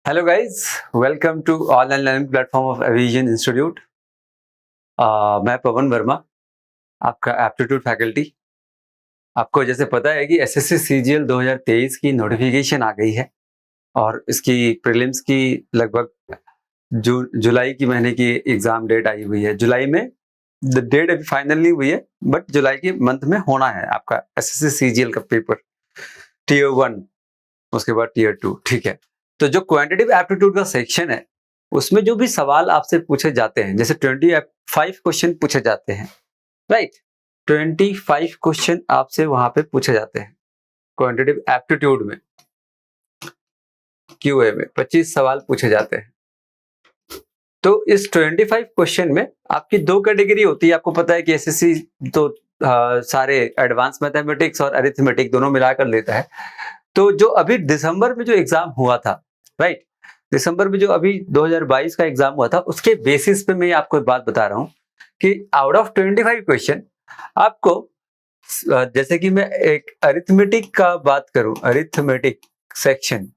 Hello guys, welcome to online learning platform of एविजन institute. मैं पवन वर्मा, आपका एप्टीट्यूड फैकल्टी। आपको जैसे पता है कि एसएससी सीजीएल 2023 की नोटिफिकेशन आ गई है और इसकी प्रीलिम्स की लगभग जुलाई की महीने की एग्जाम डेट आई हुई है। जुलाई में डेट अभी फाइनल नहीं हुई है, बट जुलाई के मंथ में होना है आपका एसएससी सीजीएल का पेपर, टीयर 1, उसके बाद टीयर 2। ठीक है, तो जो क्वांटिटेटिव एप्टीट्यूड का सेक्शन है उसमें जो भी सवाल आपसे पूछे जाते हैं, जैसे 25 क्वेश्चन पूछे जाते हैं, राइट। 25 क्वेश्चन आपसे वहां पे पूछे जाते हैं क्वांटिटेटिव एप्टीट्यूड में। क्यूए में 25 सवाल पूछे जाते हैं। तो इस 25 क्वेश्चन में आपकी दो कैटेगरी होती है। आपको पता है कि एसएससी तो सारे एडवांस मैथमेटिक्स और अरिथमेटिक दोनों मिलाकर लेता है। तो जो अभी दिसंबर में जो एग्जाम हुआ था, राइट, दिसंबर में जो अभी 2022 का एग्जाम हुआ था, उसके बेसिस पे मैं आपको एक बात बता रहा हूं कि आउट ऑफ 25 क्वेश्चन आपको, जैसे कि मैं एक अरिथमेटिक का बात करूं, अरिथमेटिक सेक्शन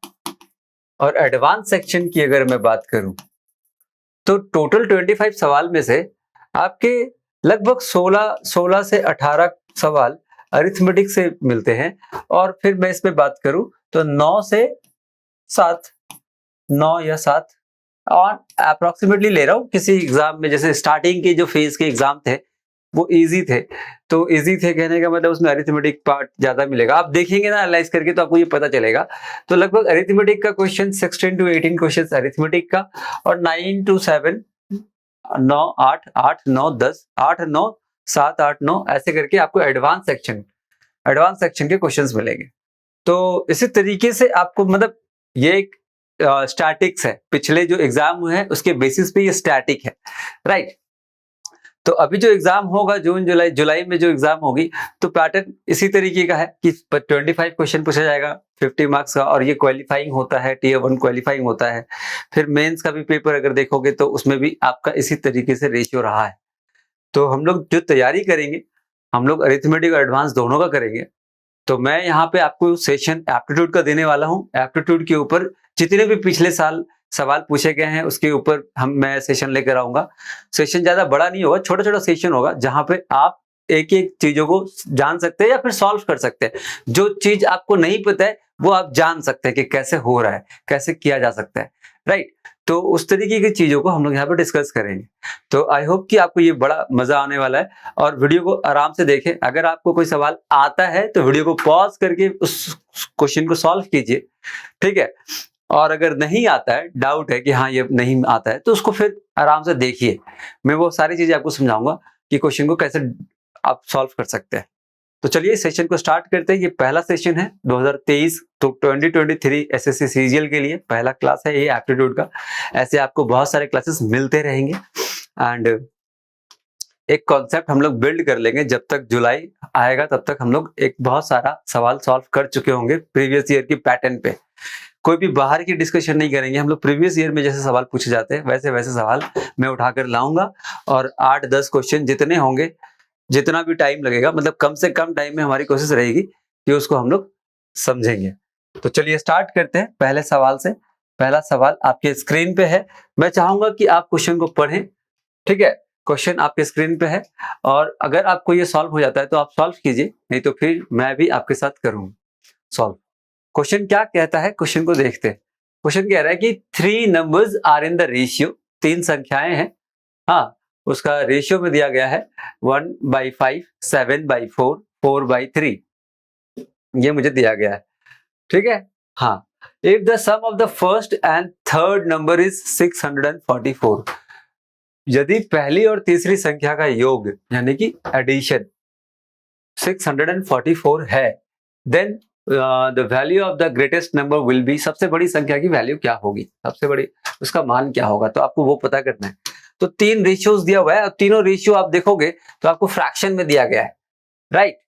और एडवांस सेक्शन की अगर मैं बात करूं, तो टोटल 25 सवाल में से आपके लगभग 16 से 18 सवाल अरिथमेटिक से मिलते हैं। और फिर मैं इसमें बात करूं तो 9 या 7 और अप्रोक्सीमेटली ले रहा हूं। किसी एग्जाम में जैसे स्टार्टिंग के जो फेज के एग्जाम थे वो इजी थे, तो इजी थे कहने का मतलब उसमें अरिथमेटिक पार्ट ज्यादा मिलेगा। आप देखेंगे ना एनालाइज करके तो आपको ये पता चलेगा। तो लगभग अरिथमेटिक का क्वेश्चन 16 to 18 क्वेश्चन अरिथमेटिक का, और 9 to 7, 9 8 8 9 10 8 9 7 8 9 ऐसे करके आपको एडवांस सेक्शन के क्वेश्चंस मिलेंगे। तो इसी तरीके से आपको मतलब ये एक स्टैटिक्स है, पिछले जो एग्जाम हुए हैं उसके बेसिस पे ये स्टैटिक है, राइट। तो अभी जो एग्जाम होगा जून जुलाई में जो एग्जाम होगी, तो पैटर्न इसी तरीके का है कि 25 क्वेश्चन पूछा जाएगा 50 मार्क्स का, और ये क्वालिफाइंग होता है, टीयर 1 क्वालिफाइंग होता है। फिर मेंस का भी पेपर अगर देखोगे तो उसमें भी आपका इसी तरीके से रेशियो रहा है। तो हम लोग जो तैयारी करेंगे, हम लोग अरिथमेटिक और एडवांस दोनों का करेंगे। तो मैं यहाँ पे आपको सेशन एप्टीट्यूड का देने वाला हूँ। एप्टीट्यूड के ऊपर जितने भी पिछले साल सवाल पूछे गए हैं उसके ऊपर मैं सेशन लेकर आऊंगा। सेशन ज्यादा बड़ा नहीं होगा, छोटा छोटा सेशन होगा जहां पे आप एक एक चीजों को जान सकते हैं या फिर सॉल्व कर सकते हैं। जो चीज आपको नहीं पता है वो आप जान सकते हैं कि कैसे हो रहा है, कैसे किया जा सकता है, राइट। तो उस तरीके की चीजों को हम लोग यहाँ पे डिस्कस करेंगे। तो आई होप कि आपको ये बड़ा मजा आने वाला है, और वीडियो को आराम से देखें। अगर आपको कोई सवाल आता है तो वीडियो को पॉज करके उस क्वेश्चन को सॉल्व कीजिए, ठीक है। और अगर नहीं आता है, डाउट है कि हाँ ये नहीं आता है, तो उसको फिर आराम से देखिए। मैं वो सारी चीजें आपको समझाऊंगा कि क्वेश्चन को कैसे आप सॉल्व कर सकते हैं। तो चलिए सेशन को स्टार्ट करते हैं। ये पहला सेशन है 2023 तो 2023 एसएससी सीजीएल के लिए पहला क्लास है ये एप्टीट्यूड का। ऐसे आपको बहुत सारे क्लासेस मिलते रहेंगे, एंड एक कॉन्सेप्ट हम लोग बिल्ड कर लेंगे। जब तक जुलाई आएगा तब तक हम लोग एक बहुत सारा सवाल सॉल्व कर चुके होंगे प्रीवियस ईयर की पैटर्न पे। कोई भी बाहर की डिस्कशन नहीं करेंगे हम लोग। प्रीवियस ईयर में जैसे सवाल पूछे जाते हैं वैसे वैसे सवाल मैं उठाकर लाऊंगा, और 8-10 क्वेश्चन जितने होंगे, जितना भी टाइम लगेगा, मतलब कम से कम टाइम में हमारी कोशिश रहेगी कि उसको हम लोग समझेंगे। तो चलिए स्टार्ट करते हैं पहले सवाल से। पहला सवाल आपके स्क्रीन पे है। मैं चाहूंगा कि आप क्वेश्चन को पढ़ें, ठीक है। क्वेश्चन आपके स्क्रीन पे है, और अगर आपको ये सॉल्व हो जाता है तो आप सॉल्व कीजिए, नहीं तो फिर मैं भी आपके साथ करूंगा सॉल्व। क्वेश्चन क्या कहता है, क्वेश्चन को देखते हैं। क्वेश्चन कह रहा है कि 3 numbers are in the ratio, 3 संख्याएं हैं, हाँ, उसका रेशियो में दिया गया है 1/5, 7/4, 4/3। ये मुझे दिया गया है, ठीक है। हाँ, if the sum of the first and third number is 644, यदि पहली और तीसरी संख्या का योग यानी कि एडिशन 644 है, then the value of the greatest number will be, सबसे बड़ी संख्या की वैल्यू क्या होगी, सबसे बड़ी उसका मान क्या होगा, तो आपको वो पता करना है। तो 3 रेशियोज दिया हुआ है, और तीनों रेशियो आप देखोगे तो आपको फ्रैक्शन में दिया गया है, राइट।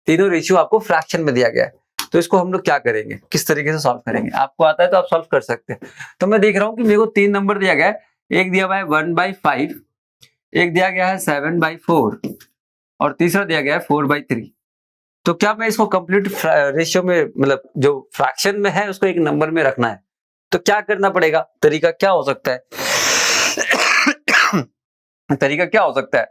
तीनों रेशियो आपको फ्रैक्शन में दिया गया है। तो इसको हम लोग क्या करेंगे, किस तरीके से सॉल्व करेंगे, आपको आता है तो आप सॉल्व कर सकते हैं। तो मैं देख रहा हूं कि मेरे को 3 नंबर दिया गया है। एक दिया हुआ है 1/5, एक दिया गया है 7/4, और तीसरा दिया गया है 4/3। तो क्या मैं इसको कंप्लीट रेशियो में, मतलब जो फ्रैक्शन में है उसको एक नंबर में रखना है, तो क्या करना पड़ेगा, तरीका क्या हो सकता है? तरीका क्या हो सकता है?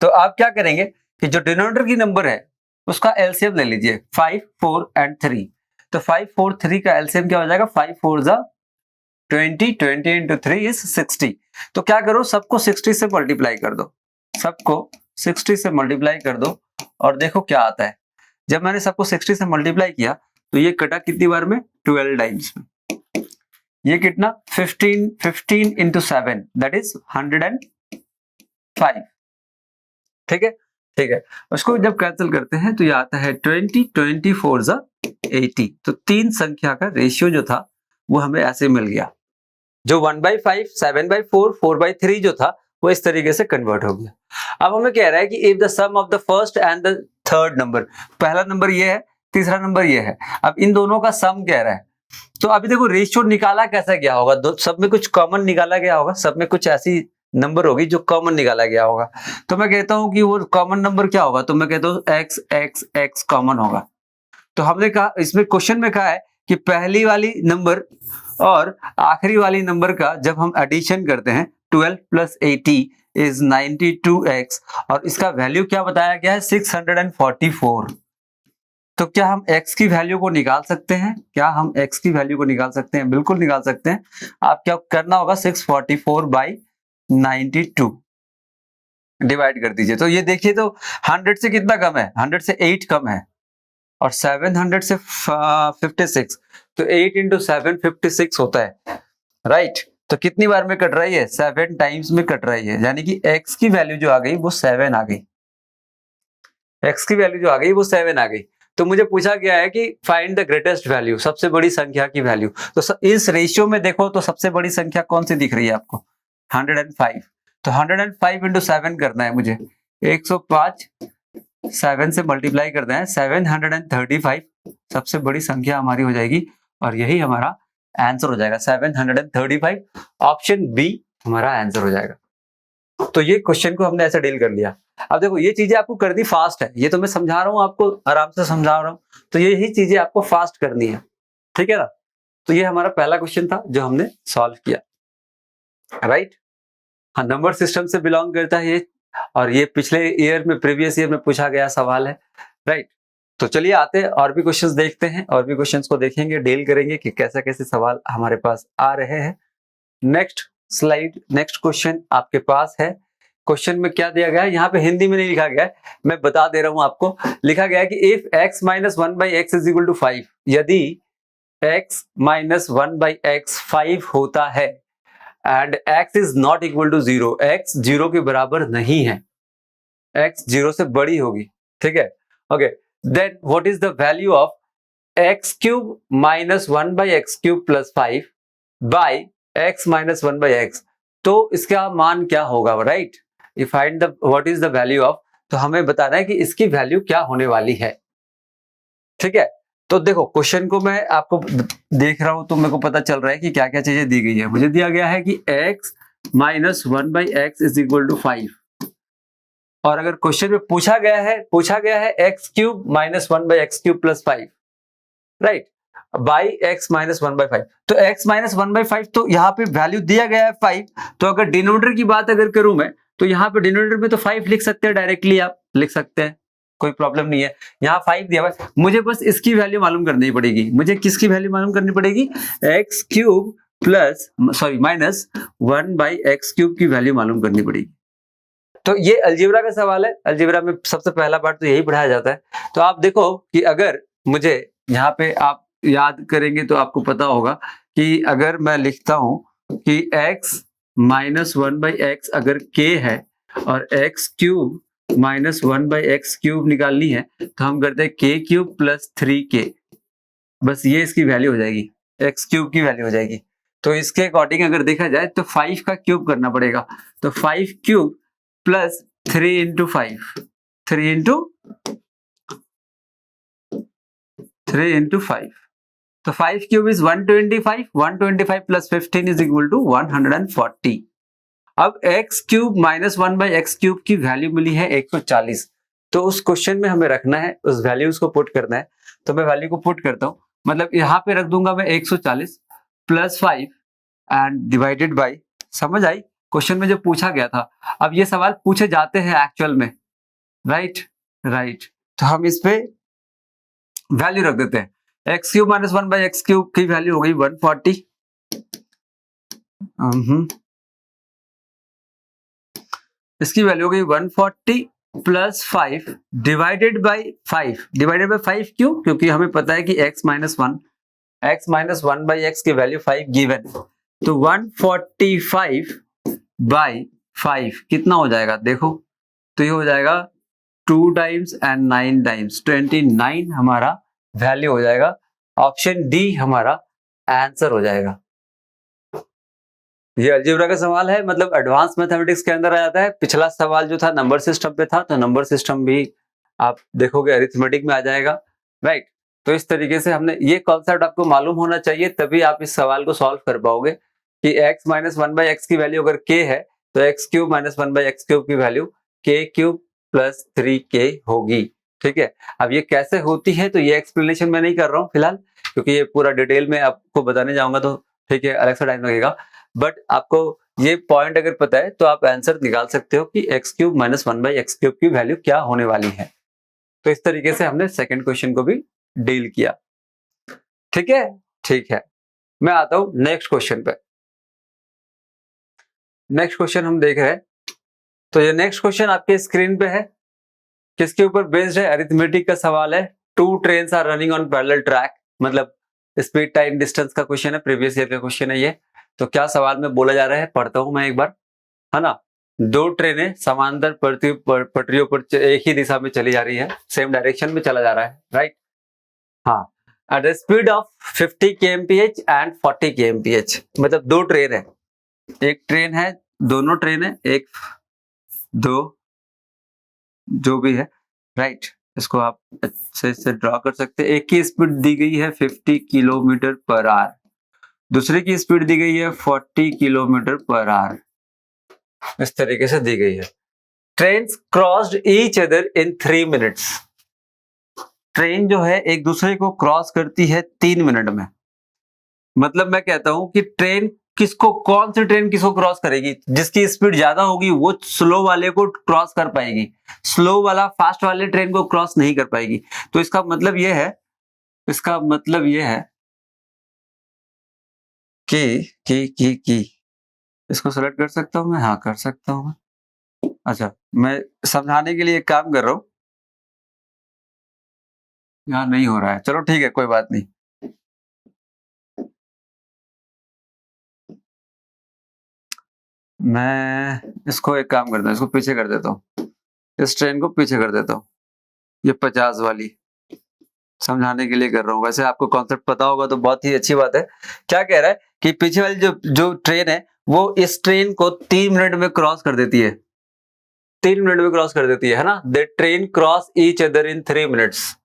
तो आप क्या करेंगे कि जो डिनोमिनेटर की नंबर है उसका एलसीएम ले लीजिए, 5, 4 एंड 3। तो 5, 4, 3 का एलसीएम क्या हो जाएगा? 5 4 जा 20, 20 इंटू 3 इज 60। तो क्या करो, सबको 60 से मल्टीप्लाई कर दो, सबको 60 से मल्टीप्लाई कर दो और देखो क्या आता है। जब मैंने सबको 60 से मल्टीप्लाई किया तो ये कटा कितनी बार में? 12 टाइम्स में। ये कितना? 15 इंटू 7 दैट इज 105। ठीक है, ठीक है। उसको जब कैंसिल करते हैं तो ये आता है 20, 24 जा 80। तो तीन संख्या का रेशियो जो था वो हमें ऐसे मिल गया। जो 1/5, 7/4, 4/3 जो था वो इस तरीके से कन्वर्ट हो गया। अब हमें कह रहा है कि if the sum of the first and the third number, पहला नंबर ये है, तीसरा नंबर ये है, अब इन दोनों का सम कह रहा है। तो अभी देखो रेशियो निकाला कैसा गया होगा, सब में कुछ कॉमन निकाला गया होगा, सब में कुछ ऐसी नंबर होगी जो कॉमन निकाला गया होगा। तो मैं कहता हूं कि वो कॉमन नंबर क्या होगा, तो मैं कहता हूं x x x कॉमन होगा। तो हमने कहा, इसमें क्वेश्चन में कहा है कि पहली वाली नंबर और आखिरी वाली नंबर का जब हम एडिशन करते हैं 12 प्लस 80 इज 92x और इसका वैल्यू क्या बताया गया है? 644। तो क्या हम x की वैल्यू को निकाल सकते हैं? क्या हम x की वैल्यू को निकाल सकते हैं? बिल्कुल निकाल सकते हैं। आप क्या करना होगा, 644 बाई 92 डिवाइड कर दीजिए। तो ये देखिए, तो 100 से कितना कम है? 100 से 8 कम है और 700 से 56, तो 8 इंटू 7 56 होता है, राइट। तो कितनी बार में कट रही है? 7 टाइम्स में कट रही है, यानी कि x की वैल्यू जो आ गई वो 7 आ गई। x की वैल्यू जो आ गई वो 7 आ गई। तो मुझे पूछा गया है कि फाइंड द ग्रेटेस्ट वैल्यू, सबसे बड़ी संख्या की वैल्यू। तो इस रेशियो में देखो तो सबसे बड़ी संख्या कौन सी दिख रही है आपको? 105। तो 105 इंटू 7 करना है मुझे, 105 7 से मल्टीप्लाई करना है, 735 सबसे बड़ी संख्या हमारी हो जाएगी और यही हमारा आंसर हो जाएगा, 735। ऑप्शन बी हमारा आंसर हो जाएगा। तो ये क्वेश्चन को हमने ऐसे डील कर लिया। अब देखो ये चीजें आपको करनी फास्ट है, ये तो मैं समझा रहा हूँ आपको, आराम से समझा रहा हूँ, तो यही चीजें आपको फास्ट करनी है, ठीक है ना। तो ये हमारा पहला क्वेश्चन था जो हमने सॉल्व किया, राइट। हाँ, नंबर सिस्टम से बिलोंग करता है ये, और ये पिछले ईयर में, प्रीवियस ईयर में पूछा गया सवाल है, राइट। तो चलिए आते हैं और भी क्वेश्चंस देखते हैं, और भी क्वेश्चंस को देखेंगे, डील करेंगे कि कैसे कैसे सवाल हमारे पास आ रहे हैं। नेक्स्ट स्लाइड, नेक्स्ट क्वेश्चन आपके पास है। क्वेश्चन में क्या दिया गया है? यहाँ पे हिंदी में नहीं लिखा गया है, मैं बता दे रहा हूं आपको। लिखा गया है कि if x minus 1/x is equal to 5, यदि x माइनस 1/x 5 होता है and x is not equal to 0, x 0 के बराबर नहीं है, x 0 से बड़ी होगी, ठीक है, okay. Then what is the value of x cube minus 1/x cube plus 5 by x minus 1/x, तो इसका मान क्या होगा, right. You find the what is the value of, तो हमें बताना है कि इसकी वैल्यू क्या होने वाली है, ठीक है। तो देखो क्वेश्चन को मैं आपको देख रहा हूं तो मेरे को पता चल रहा है कि क्या क्या चीजें दी गई है। मुझे दिया गया है कि x minus 1/x is equal to 5, और अगर क्वेश्चन में पूछा गया है x cube minus 1/x cube plus 5, right, by x minus 1/5। तो x माइनस 1/5, तो यहाँ पे वैल्यू दिया गया है 5, तो अगर डिनोमिनेटर की बात अगर करूं मैं, तो यहाँ पे डिनोमिनेटर में तो 5 लिख सकते हैं, डायरेक्टली आप लिख सकते हैं, कोई प्रॉब्लम नहीं है। यहाँ 5 दिया हुआ है, मुझे बस इसकी वैल्यू मालूम करनी पड़ेगी। मुझे किसकी वैल्यू मालूम करनी पड़ेगी? x cube plus minus 1/x cube की वैल्यू मालूम करनी पड़ेगी। तो ये अलजेब्रा का सवाल है, अलजेब्रा में सबसे पहला पार्ट तो यही पढ़ाया जाता है। तो आप देखो कि अगर मुझे यहाँ पे आप याद करेंगे तो आपको पता होगा कि अगर मैं लिखता हूं कि x माइनस 1/x अगर k है और x cube minus 1/x cube निकालनी है, तो हम करते हैं k क्यूब प्लस 3k, बस ये इसकी वैल्यू हो जाएगी, x क्यूब की वैल्यू हो जाएगी। तो इसके अकॉर्डिंग अगर देखा जाए तो 5 का क्यूब करना पड़ेगा, तो 5 क्यूब प्लस 3 इंटू 5, 3 इंटू 5, तो 5 cube is 125, 125 plus 15 is equal to 140। अब x cube minus 1/x cube की वैल्यू मिली है 140, तो उस क्वेश्चन में हमें रखना है, उस वैल्यूज को पुट करना है। तो मैं वैल्यू को पुट करता हूं, मतलब यहाँ पे रख दूंगा मैं 140 प्लस 5 एंड डिवाइडेड बाई, समझ आई क्वेश्चन में जो पूछा गया था। अब ये सवाल पूछे जाते हैं एक्चुअल में, राइट। तो हम इस पे वैल्यू रख देते हैं। X cube minus 1 by X cube की वैल्यू हो गई 140। इसकी वैल्यू हो गई 140 प्लस 5 डिवाइडेड बाई 5 क्यों? क्योंकि हमें पता है कि x माइनस 1 बाई एक्स की वैल्यू 5 गिवन। तो 145 बाई 5 कितना हो जाएगा देखो, तो ये हो जाएगा 2 टाइम्स एंड 9 टाइम्स 29 हमारा वैल्यू हो जाएगा। ऑप्शन डी हमारा आंसर हो जाएगा। ये अलजेब्रा का सवाल है, मतलब एडवांस मैथमेटिक्स के अंदर आ जाता है। पिछला सवाल जो था नंबर सिस्टम पे था, तो नंबर सिस्टम भी आप देखोगे अरिथमेटिक में आ जाएगा, राइट। तो इस तरीके से हमने ये कॉन्सेप्ट आपको मालूम होना चाहिए, तभी आप इस सवाल को सॉल्व कर पाओगे कि x माइनस 1 बाई एक्स की वैल्यू अगर k है तो x cube minus 1 by X cube की value k cube plus 3k होगी, ठीक है। अब ये कैसे होती है तो ये एक्सप्लेनेशन मैं नहीं कर रहा हूँ फिलहाल, क्योंकि ये पूरा डिटेल में आपको बताने जाऊंगा तो ठीक है अलग सा टाइम लगेगा। बट आपको ये पॉइंट अगर पता है तो आप आंसर निकाल सकते हो कि x cube minus 1 by X cube की वैल्यू क्या होने वाली है। तो इस तरीके से हमने सेकंड क्वेश्चन को भी डील किया, ठीक है। मैं आता हूं नेक्स्ट क्वेश्चन पे। नेक्स्ट क्वेश्चन हम देख रहे हैं, तो ये नेक्स्ट क्वेश्चन आपके स्क्रीन पे है। किसके ऊपर बेस्ड है? अरिथमेटिक का सवाल है। 2 trains are running on parallel track, मतलब स्पीड टाइम डिस्टेंस का क्वेश्चन है, प्रीवियस ईयर का क्वेश्चन है ये। तो क्या सवाल में बोला जा रहा है, पढ़ता हूं मैं एक बार, है ना। 2 ट्रेनें समांतर पटरियों पर एक ही दिशा में चली जा रही है, सेम डायरेक्शन में चला जा रहा है, राइट। हाँ, at the speed of 50 kmph and 40 kmph, मतलब 2 ट्रेन है, एक ट्रेन है, दोनों ट्रेन है, एक दो जो भी है, राइट। इसको आप अच्छे से ड्रॉ कर सकते हैं। एक की स्पीड दी गई है 50 किलोमीटर पर आवर, दूसरे की स्पीड दी गई है 40 किलोमीटर पर आवर, इस तरीके से दी गई है। Trains crossed each other in 3 minutes, train जो है एक दूसरे को क्रॉस करती है 3 मिनट में। मतलब मैं कहता हूं कि कौन सी ट्रेन किसको क्रॉस करेगी? जिसकी स्पीड ज्यादा होगी वो स्लो वाले को क्रॉस कर पाएगी, स्लो वाला फास्ट वाले ट्रेन को क्रॉस नहीं कर पाएगी। तो इसका मतलब ये है कि इसको सेलेक्ट कर सकता हूं मैं? हाँ कर सकता हूं मैं। अच्छा, मैं समझाने के लिए एक काम कर रहा हूं, यहाँ नहीं हो रहा है, चलो ठीक है कोई बात नहीं। मैं इसको एक काम करता हूँ, इसको पीछे कर देता हूँ, इस ट्रेन को पीछे कर देता हूँ, ये 50 वाली समझाने के लिए कर रहा हूँ। वैसे आपको कॉन्सेप्ट पता होगा तो बहुत ही अच्छी बात है। क्या कह रहा है कि पीछे वाली जो ट्रेन है वो इस ट्रेन को 3 मिनट में क्रॉस कर देती है, 3 मिनट में क्रॉस कर देती है ना। The train cross each other in 3 minutes.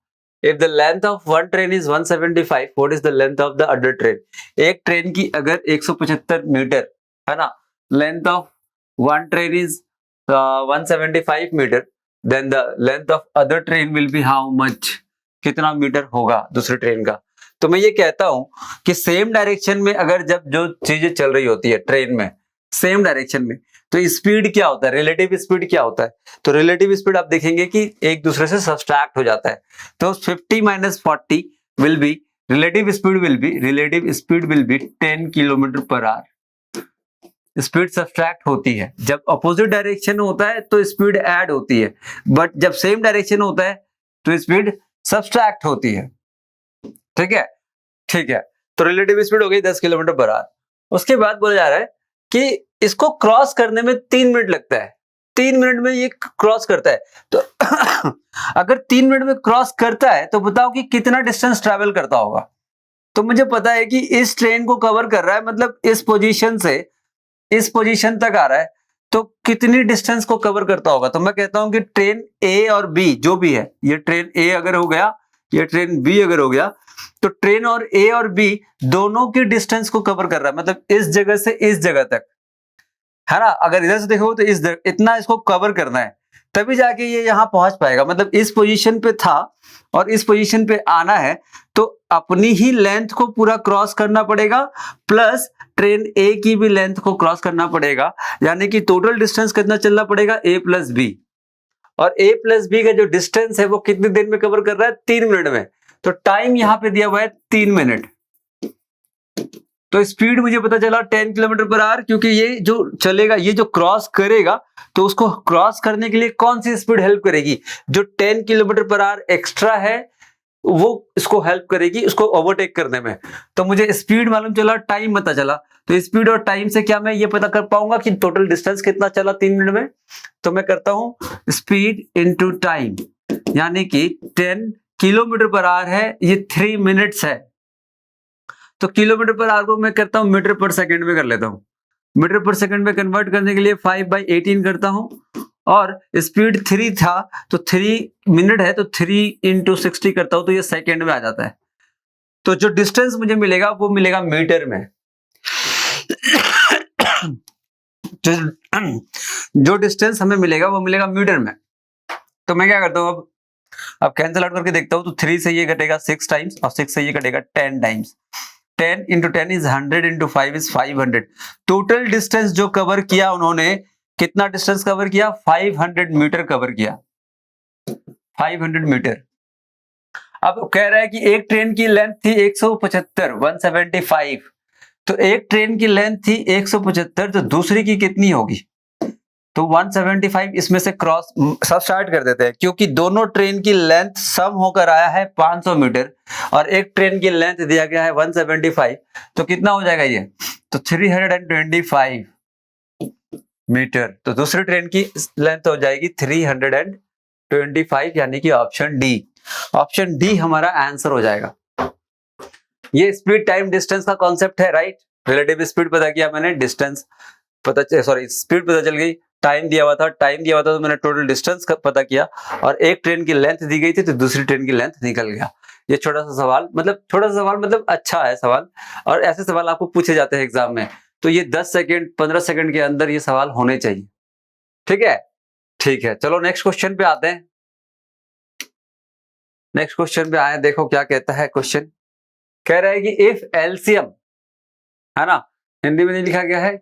If the length of one train is 175, what is the length of the other train? एक ट्रेन की अगर 175 मीटर है ना, length of one train is 175 metre, then the length of other train will be how much? कितना metre होगा दूसरे train का? तो मैं ये कहता हूं कि सेम डायरेक्शन में अगर जब जो चीजें चल रही होती है ट्रेन में सेम डायरेक्शन में, तो स्पीड क्या होता है, रिलेटिव स्पीड क्या होता है? तो रिलेटिव स्पीड आप देखेंगे कि एक दूसरे से सब्सट्रैक्ट हो जाता है। तो 50 minus 40 will be relative speed will be 10 kilometre per hour. Speed subtract होती है, जब अपोजिट डायरेक्शन होता है तो स्पीड ऐड होती है, बट जब सेम डायरेक्शन होता है तो स्पीड सब्सट्रैक्ट होती है, ठीक है। तो रिलेटिव स्पीड हो गई 10 किलोमीटर पर आवर। उसके बाद बोला जा रहा है कि इसको क्रॉस करने में 3 मिनट लगता है, 3 मिनट में ये क्रॉस करता है। तो अगर 3 मिनट में क्रॉस करता है तो बताओ कि कितना डिस्टेंस ट्रैवल करता होगा। तो मुझे पता है कि इस ट्रेन को कवर कर रहा है, मतलब इस पोजीशन से इस पोजीशन तक आ रहा है, तो कितनी डिस्टेंस को कवर करता होगा। तो मैं कहता हूं कि ट्रेन ए और बी जो भी है, ये ट्रेन ए अगर हो गया, ये ट्रेन बी अगर हो गया, तो ट्रेन और ए और बी दोनों की डिस्टेंस को कवर कर रहा है, मतलब इस जगह से इस जगह तक, है ना। अगर इधर से देखो तो इतना इसको कवर करना है, तभी जाके ये यहाँ पहुंच पाएगा। मतलब इस पोजीशन पे था और इस पोजीशन पे आना है तो अपनी ही लेंथ को पूरा क्रॉस करना पड़ेगा, प्लस ट्रेन ए की भी लेंथ को क्रॉस करना पड़ेगा, यानी कि टोटल डिस्टेंस कितना चलना पड़ेगा, ए प्लस बी। और ए प्लस बी का जो डिस्टेंस है वो कितनी देर में कवर कर रहा है, 3 मिनट में। तो टाइम यहाँ पे दिया हुआ है 3 मिनट। तो स्पीड मुझे पता चला 10 किलोमीटर पर आवर, क्योंकि ये जो चलेगा, ये जो क्रॉस करेगा, तो उसको क्रॉस करने के लिए कौन सी स्पीड हेल्प करेगी, जो 10 किलोमीटर पर आवर एक्स्ट्रा है वो इसको हेल्प करेगी उसको ओवरटेक करने में। तो मुझे स्पीड मालूम चला, टाइम पता चला। तो स्पीड और टाइम से क्या मैं ये पता कर पाऊंगा कि टोटल डिस्टेंस कितना चला 3 मिनट में। तो मैं करता हूं स्पीड इंटू टाइम, यानी कि 10 किलोमीटर पर आवर है, ये 3 मिनट्स है। तो किलोमीटर पर आवर को मैं करता हूं मीटर पर सेकंड में कर लेता हूं। मीटर पर सेकंड में कन्वर्ट करने के लिए 5/18 करता हूं, और स्पीड 3 था तो 3 मिनट है तो 3 इंटू 60 करता हूं तो ये सेकंड में आ जाता है। तो जो डिस्टेंस मुझे मिलेगा वो मिलेगा मीटर में। जो डिस्टेंस हमें मिलेगा वो मिलेगा मीटर में। तो मैं क्या करता हूं, अब कैंसिल आउट करके देखता हूं तो 3 से ये कटेगा 6 टाइम्स और 6 से ये कटेगा 10 times. 10 into 10 is 100 into 5 is 500। Total distance जो कवर किया उन्होंने, कितना डिस्टेंस कवर किया, 500 मीटर कवर किया, 500 मीटर। अब कह रहा है कि एक ट्रेन की लेंथ थी 175, 175। तो एक ट्रेन की लेंथ थी 175, तो दूसरी की कितनी होगी, तो 175 इसमें से क्रॉस सब स्टार्ट कर देते हैं, क्योंकि दोनों ट्रेन की लेंथ सम होकर आया है 500 मीटर और एक ट्रेन की लेंथ दिया गया है 175। तो कितना हो जाएगा ये, तो 325 मीटर। तो दूसरी ट्रेन की लेंथ हो जाएगी 325, यानी कि ऑप्शन डी। ऑप्शन डी हमारा आंसर हो जाएगा। ये स्पीड टाइम डिस्टेंस का कॉन्सेप्ट है, राइट। रिलेटिव स्पीड पता किया मैंने, डिस्टेंस पता, सॉरी स्पीड पता चल गई, टाइम दिया हुआ था तो मैंने टोटल डिस्टेंस पता किया, और एक ट्रेन की लेंथ दी गई थी तो दूसरी ट्रेन की लेंथ निकल गया। ये छोटा सा सवाल, मतलब अच्छा है सवाल, और ऐसे सवाल आपको पूछे जाते हैं एग्जाम में। तो ये 10 सेकंड 15 सेकंड के अंदर ये सवाल होने चाहिए। ठीक है, ठीक है, चलो नेक्स्ट क्वेश्चन पे आते हैं। नेक्स्ट क्वेश्चन पे आए, देखो क्या कहता है क्वेश्चन। कह रहा है कि इफ एलसीएम, है ना, हिंदी में नहीं लिखा गया है,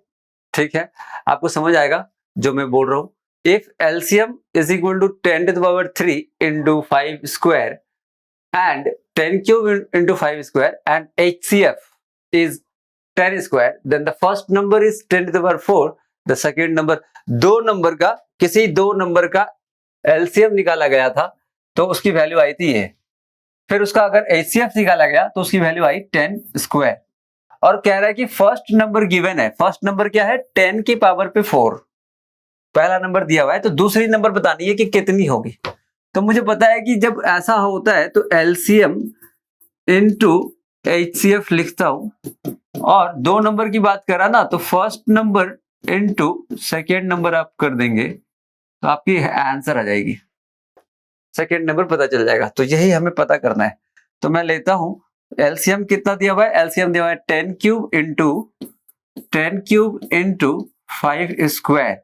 ठीक है, आपको समझ आएगा जो मैं बोल रहा हूं। If LCM is equal to 10 to the power 3 into 5 square and 10 cube into 5 square and HCF is 10 square, then the first number is 10 to the power 4, the second number, किसी दो नंबर का एलसीएम निकाला गया था तो उसकी value आई थी ये। फिर उसका अगर एचसीएफ निकाला गया तो उसकी वैल्यू आई 10 स्क्वायर। और कह रहा है कि फर्स्ट नंबर गिवन है, फर्स्ट नंबर क्या है, 10 की पावर पे 4 पहला नंबर दिया हुआ है, तो दूसरी नंबर बतानी है कि कितनी होगी। तो मुझे पता है कि जब ऐसा होता है तो एलसीएम इनटू एचसीएफ लिखता हूं, और दो नंबर की बात करा ना तो first number into second number आप कर देंगे तो आपकी आंसर आ जाएगी, सेकेंड नंबर पता चल जाएगा। तो यही हमें पता करना है। तो मैं लेता हूं एलसीएम कितना दिया हुआ है, एलसीएम दिया हुआ है 10 क्यूब इंटू 5 स्क्वायर,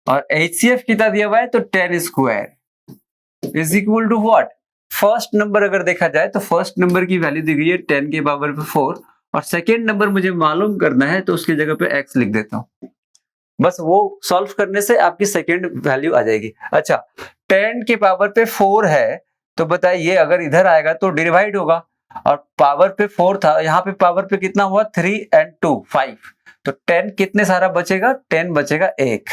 और एचसीएफ कितना दिया हुआ है तो 10 square is equal to what, first number अगर देखा जाए तो फर्स्ट नंबर की वैल्यू दी गई है 10 के पावर पे 4, और सेकेंड नंबर मुझे मालूम करना है तो उसकी जगह पे x लिख देता हूं। बस वो सॉल्व करने से आपकी सेकेंड वैल्यू आ जाएगी। अच्छा, 10 के पावर पे 4 है तो बताइए अगर इधर आएगा तो डिवाइड होगा, और पावर पे 4 था, यहाँ पे पावर पे कितना हुआ 3 and 2 5, तो 10 कितने सारा बचेगा, 10 बचेगा 1,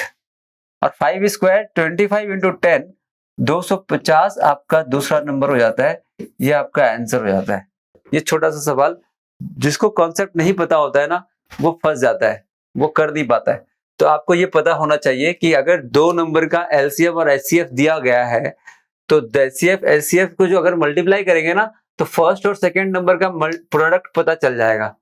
और 5 स्क्वायर 25 इंटू 10 250 आपका दूसरा नंबर हो जाता है, ये आपका आंसर हो जाता है। ये छोटा सा सवाल, जिसको कॉन्सेप्ट नहीं पता होता है ना वो फंस जाता है, वो कर नहीं पाता है। तो आपको ये पता होना चाहिए कि अगर दो नंबर का एलसीएम और एचसीएफ दिया गया है तो एचसीएफ एलसीएफ को जो अगर मल्टीप्लाई करेंगे ना तो फर्स्ट और सेकंड नंबर का प्रोडक्ट पता चल जाएगा।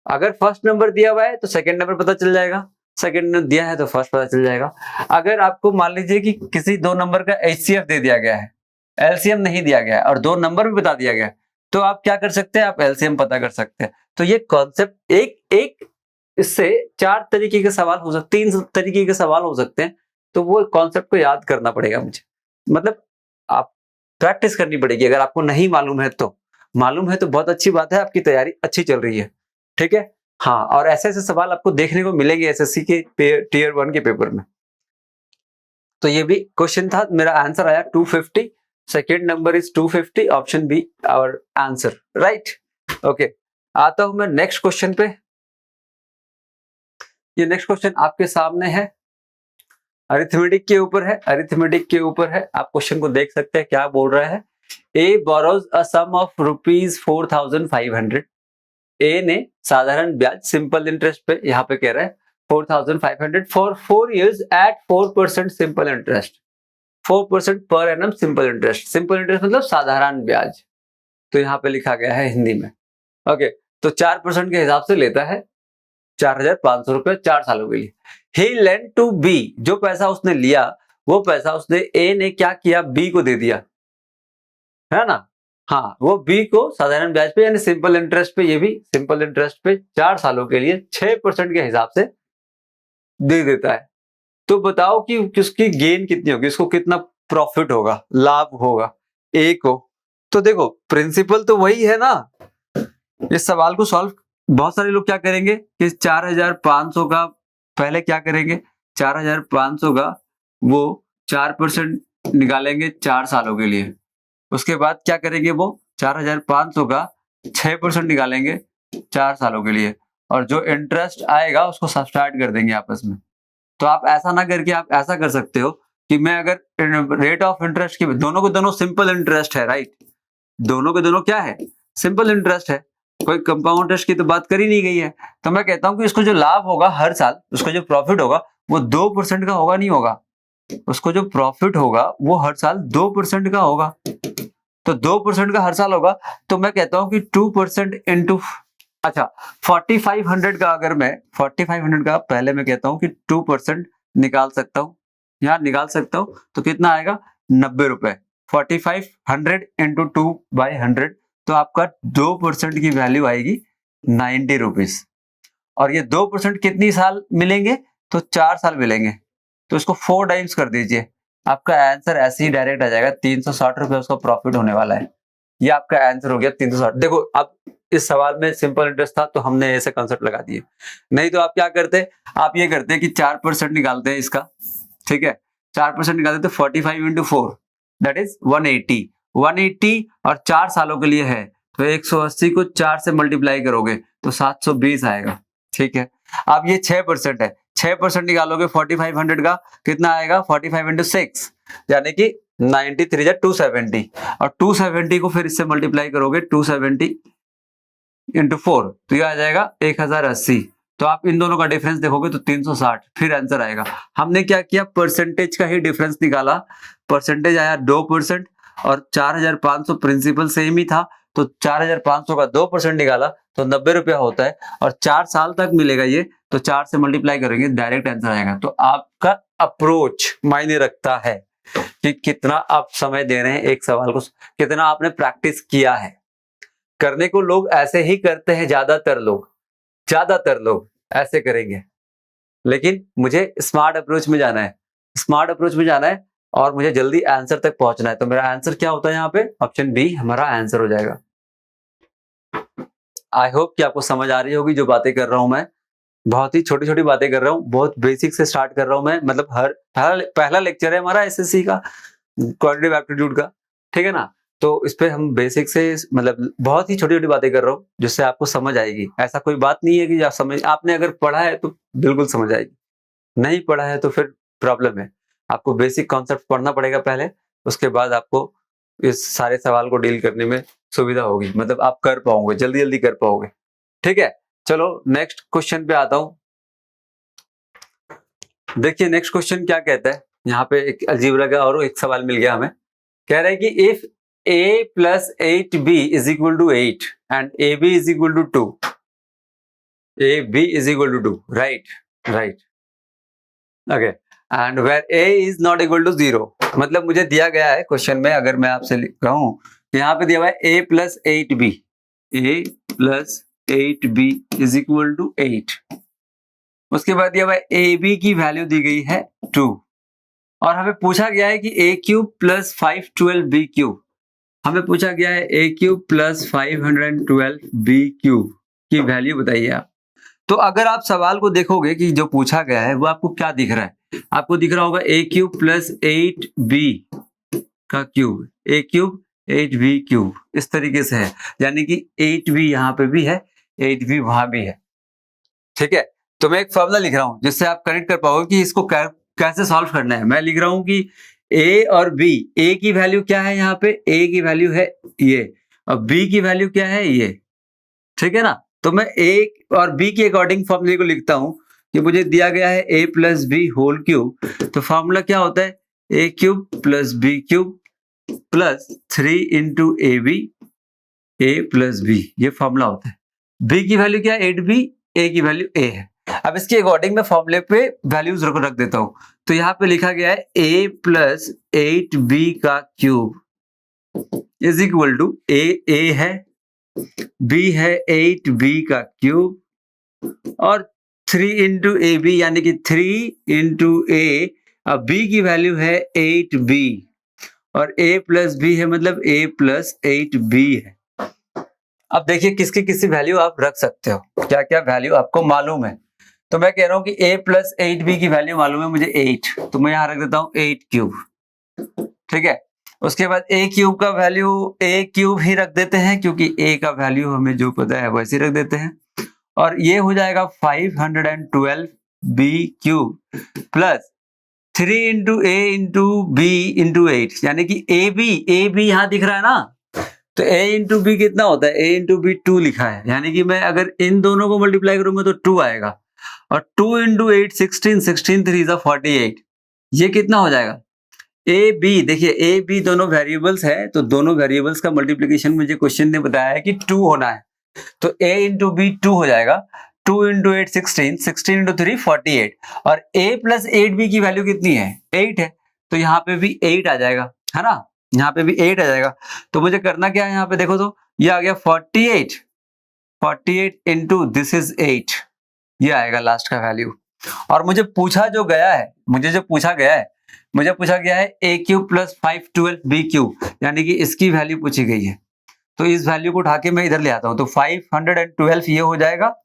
अगर फर्स्ट नंबर दिया हुआ है तो सेकंड नंबर पता चल जाएगा, सेकंड नंबर दिया है तो फर्स्ट पता चल जाएगा। अगर आपको मान लीजिए कि किसी दो नंबर का एचसीएफ दे दिया गया है, एलसीएम नहीं दिया गया है और दो नंबर भी बता दिया गया है, तो आप क्या कर सकते हैं, आप एलसीएम पता कर सकते हैं। तो ये कॉन्सेप्ट एक इससे 4 तरीके के सवाल हो सकते, 3 तरीके के सवाल हो सकते हैं, तो वो कॉन्सेप्ट को याद करना पड़ेगा मुझे। मतलब आप प्रैक्टिस करनी पड़ेगी। अगर आपको नहीं मालूम है तो बहुत अच्छी बात है, आपकी तैयारी अच्छी चल रही है, ठीक है। हाँ, और ऐसे-ऐसे सवाल आपको देखने को मिलेंगे एसएससी के टियर 1 के पेपर में। तो ये भी क्वेश्चन था, मेरा आंसर आया 250, second number is 250, option B our answer, right. Okay, आता हूं मैं नेक्स्ट क्वेश्चन पे। ये नेक्स्ट क्वेश्चन आपके सामने है, अरिथमेटिक के ऊपर है, आप क्वेश्चन को देख सकते हैं क्या बोल रहा है। ए बोरोज अ सम ऑफ ₹4500। ए ने साधारण ब्याज सिंपल इंटरेस्ट पे, यहाँ पे कह रहा है 4500 for 4 years at 4% simple interest, 4% per annum simple interest मतलब साधारण ब्याज। तो यहाँ पे लिखा गया है हिंदी में। ओके, तो 4% के हिसाब से लेता है 4500 रुपए 4 सालों के लिए। ही लेंड टू बी, जो पैसा उसने लिया वो पैसा उसने ए ने क्या किया, बी को दे दिया, है ना। हाँ, वो बी को साधारण ब्याज पे यानी सिंपल इंटरेस्ट पे, ये भी सिंपल इंटरेस्ट पे 4 सालों के लिए 6% के हिसाब से दे देता है। तो बताओ कि उसकी गेन कितनी होगी, इसको कितना प्रॉफिट होगा, लाभ होगा ए को। तो देखो प्रिंसिपल तो वही है ना। इस सवाल को सॉल्व बहुत सारे लोग क्या करेंगे कि 4500 का पहले क्या करेंगे, 4500 का वो 4% निकालेंगे 4 सालों के लिए। उसके बाद क्या करेंगे, वो 4500 का 6% निकालेंगे 4 सालों के लिए, और जो इंटरेस्ट आएगा उसको सब्सट्रैक्ट कर देंगे आपस में। तो आप ऐसा ना करके आप ऐसा कर सकते हो कि मैं अगर रेट ऑफ इंटरेस्ट की, दोनों के दोनों सिंपल इंटरेस्ट है, राइट। दोनों के दोनों क्या है, सिंपल इंटरेस्ट है, कोई कंपाउंड इंटरेस्ट की तो बात करी नहीं गई है। तो मैं कहता हूं कि इसको जो लाभ होगा हर साल, उसका जो प्रॉफिट होगा वो 2% का होगा, नहीं होगा। उसको जो प्रॉफिट होगा वो हर साल 2% का होगा। तो 2% का हर साल होगा, तो मैं कहता हूं कि 2% इंटू, अच्छा 4500 का, अगर मैं 4500 का पहले मैं कहता हूं कि 2% निकाल सकता हूं, यहां निकाल सकता हूं, तो कितना आएगा 90 रुपए। 4500 इंटू 2/100, तो आपका 2% की वैल्यू आएगी 90 रुपीज। और ये 2% कितनी साल मिलेंगे, तो 4 साल मिलेंगे। तो इसको 4 टाइम्स कर दीजिए, आपका आंसर ऐसे ही डायरेक्ट आ जाएगा, 360 रुपए उसका प्रॉफिट होने वाला है। ये आपका आंसर हो गया 360। देखो अब इस सवाल में सिंपल इंटरेस्ट था तो हमने ऐसे कंसेप्ट लगा दिए, नहीं तो आप क्या करते, आप ये करते कि 4% निकालते हैं इसका, ठीक है। 4% निकालते तो 45 इंटू 4 दैट इज 180, 180 और 4 सालों के लिए है, तो 180 को 4 से मल्टीप्लाई करोगे तो 720 आएगा, ठीक है। अब ये 6% है, 6% निकालोगे 4500 का, कितना आएगा 45 इंटू 6 यानी कि 93 या 270, और 270 को फिर इससे मल्टीप्लाई करोगे 270 इंटू 4, तो ये आ जाएगा 1080। तो आप इन दोनों का डिफरेंस देखोगे तो 360, फिर आंसर आएगा। हमने क्या किया, परसेंटेज का ही डिफरेंस निकाला, परसेंटेज आया 2%, और 4500 प्रिंसिपल सेम ही था, तो 4500 का 2% निकाला तो 90 रुपया होता है, और 4 साल तक मिलेगा ये, तो 4 से मल्टीप्लाई करेंगे डायरेक्ट आंसर आएगा। तो आपका अप्रोच मायने रखता है कि कितना आप समय दे रहे हैं एक सवाल को, कितना आपने प्रैक्टिस किया है। करने को लोग ऐसे ही करते हैं, ज्यादातर लोग ऐसे करेंगे, लेकिन मुझे स्मार्ट अप्रोच में जाना है, और मुझे जल्दी आंसर तक पहुंचना है। तो मेरा आंसर क्या होता है यहाँ पे, ऑप्शन बी हमारा आंसर हो जाएगा। आई होप कि आपको समझ आ रही होगी जो बातें कर रहा हूं मैं, बहुत ही छोटी छोटी बातें कर रहा हूँ, बहुत बेसिक से स्टार्ट कर रहा हूं मैं, मतलब हर पहला लेक्चर है हमारा एसएससी का क्वांटिटेटिव एप्टीट्यूड का, ठीक है ना। तो इस पे हम बेसिक से, मतलब बहुत ही छोटी छोटी बातें कर रहा हूँ जिससे आपको समझ आएगी। ऐसा कोई बात नहीं है कि आप समझ, आपने अगर पढ़ा है तो बिल्कुल समझ आएगी, नहीं पढ़ा है तो फिर प्रॉब्लम है। आपको बेसिक कॉन्सेप्ट पढ़ना पड़ेगा पहले, उसके बाद आपको इस सारे सवाल को डील करने में सुविधा होगी, मतलब आप कर पाओगे, जल्दी जल्दी कर पाओगे, ठीक है। चलो नेक्स्ट क्वेश्चन पे आता हूं। देखिए नेक्स्ट क्वेश्चन क्या कहता है, यहाँ पे एक अजीब लगा और एक सवाल मिल गया हमें। कह रहा है कि if a plus 8b is equal to 8 and ab is equal to 2, ab is equal to 2, right, okay, and where a is not equal to 0, मतलब मुझे दिया गया है क्वेश्चन में, अगर मैं आपसे कहूं, यहाँ पे दिया हुआ है a plus 8b, a plus 8b is equal to 8, उसके बाद दिया हुआ है ab की वैल्यू दी गई है 2, और हमें पूछा गया है कि a cube plus 512b cube, हमें पूछा गया है a cube plus 512b cube की वैल्यू बताइए आप। तो अगर आप सवाल को देखोगे कि जो पूछा गया है वो आपको क्या दिख रहा है, आपको दिख रहा होगा a क्यूब प्लस 8b का cube, a cube 8b cube, इस तरीके से है, यानी कि 8b यहाँ पे भी है, 8b वहां भी है। ठीक है, तो मैं एक फॉर्मूला लिख रहा हूं जिससे आप कनेक्ट कर पाओगे कि इसको कैसे सॉल्व करना है। मैं लिख रहा हूं कि a और b, a की वैल्यू क्या है, यहाँ पे a की वैल्यू है ये और b की वैल्यू क्या है ये। ठीक है ना, तो मैं a और b के अकॉर्डिंग फॉर्मूले को लिखता हूं कि मुझे दिया गया है a plus B whole cube, तो फॉर्मूला क्या होता है, a cube plus B cube plus 3 into A B, a plus B, ये फॉर्मूला होता है। b की वैल्यू क्या है 8b, a की वैल्यू a है। अब इसके अकॉर्डिंग मैं फॉर्मूले पे वैल्यूज रख देता हूं, तो यहाँ पे लिखा गया है a प्लस 8b का cube is equal to a है, b है 8b का क्यूब और 3 इंटू ए बी, यानी कि 3 इंटू a, अब b की वैल्यू है 8b और a प्लस b है, मतलब a प्लस 8b है। अब देखिए किसकी किसकी वैल्यू आप रख सकते हो, क्या क्या वैल्यू आपको मालूम है। तो मैं कह रहा हूं कि a प्लस 8b की वैल्यू मालूम है मुझे 8, तो मैं यहां रख देता हूं 8 क्यूब। ठीक है, उसके बाद a क्यूब का वैल्यू a क्यूब ही रख देते हैं, क्योंकि a का वैल्यू हमें जो पता है वैसे रख देते हैं, और ये हो जाएगा 512b क्यूब प्लस 3 इंटू ए इंटू बी इंटू 8, यानी कि ए बी यहाँ दिख रहा है ना, तो a इंटू बी कितना होता है, a इंटू बी 2 लिखा है, यानी कि मैं अगर इन दोनों को मल्टीप्लाई करूंगा तो 2 आएगा, और 2 इंटू 8 16, 16 3 जा 48, ये कितना हो जाएगा ए बी। देखिए ए बी दोनों वेरिएबल्स है, तो दोनों वेरिएबल्स का मल्टीप्लीकेशन मुझे क्वेश्चन ने बताया है कि 2 होना है, तो a इंटू बी 2 हो जाएगा, 2 इंटू 8 16, 16 इंटू 3 48, और a प्लस 8b की वैल्यू कितनी है 8 है, तो यहाँ पे भी 8 आ जाएगा, है ना, यहाँ पे भी 8 आ जाएगा। तो मुझे करना क्या है, यहाँ पे देखो तो ये आ गया 48 इंटू दिस इज 8, ये आएगा लास्ट का वैल्यू। और मुझे पूछा गया है a cube plus 512b cube, यानी कि इसकी वैल्यू पूछी गई है, तो इस वैल्यू को उठा के मैं इधर ले आता हूं, तो 512 ये हो जाएगा,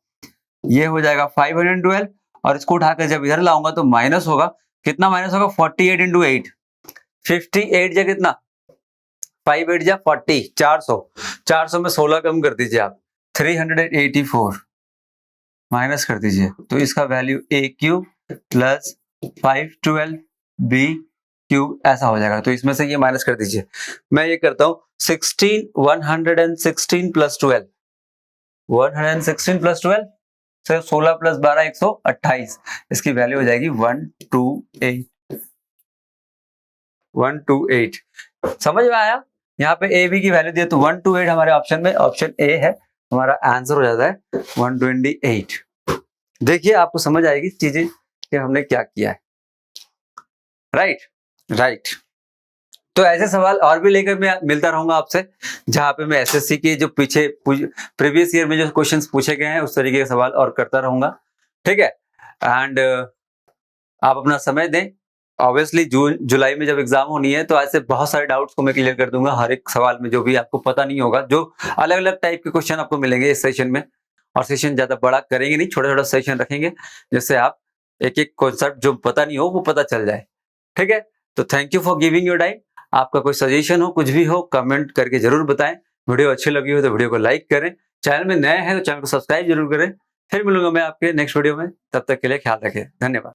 512, और इसको उठाकर जब इधर लाऊंगा तो माइनस होगा, कितना माइनस होगा 48 इंटू 8, 58 जा कितना 5 8 जा 40, 400 में 16 कम कर दीजिए आप, 384 माइनस कर दीजिए, तो इसका value a cube plus 512b cube ऐसा हो जाएगा। तो इसमें से ये माइनस कर दीजिए, मैं ये करता हूं 116 प्लस 12, 116 प्लस 12 से 16 प्लस 12 128, इसकी वैल्यू हो जाएगी 128। समझ में आया, यहाँ पे ए बी की वैल्यू दिया तो 128 हमारे ऑप्शन में, ऑप्शन ए है हमारा आंसर हो जाता है 128। देखिए आपको समझ आएगी चीजें कि हमने क्या किया है। राइट। तो ऐसे सवाल और भी लेकर मैं मिलता रहूंगा आपसे, जहां पे मैं एसएससी के जो पीछे प्रीवियस ईयर में जो क्वेश्चंस पूछे गए हैं उस तरीके के सवाल और करता रहूंगा। ठीक है, एंड आप अपना समय दें। ऑब्वियसली जून जुलाई में जब एग्जाम होनी है तो ऐसे बहुत सारे डाउट्स को मैं क्लियर कर दूंगा, हर एक सवाल में जो भी आपको पता नहीं होगा, जो अलग अलग टाइप के क्वेश्चन आपको मिलेंगे इस सेशन में। और सेशन ज्यादा बड़ा करेंगे नहीं, छोटा छोटा सेशन रखेंगे जिससे आप एक एक कॉन्सेप्ट जो पता नहीं हो वो पता चल जाए। ठीक है, तो thank you for giving your time. आपका कोई सजेशन हो, कुछ भी हो, कमेंट करके जरूर बताएं। वीडियो अच्छी लगी हो तो वीडियो को लाइक करें, चैनल में नए हैं तो चैनल को सब्सक्राइब जरूर करें। फिर मिलूंगा मैं आपके नेक्स्ट वीडियो में, तब तक के लिए ख्याल रखें, धन्यवाद।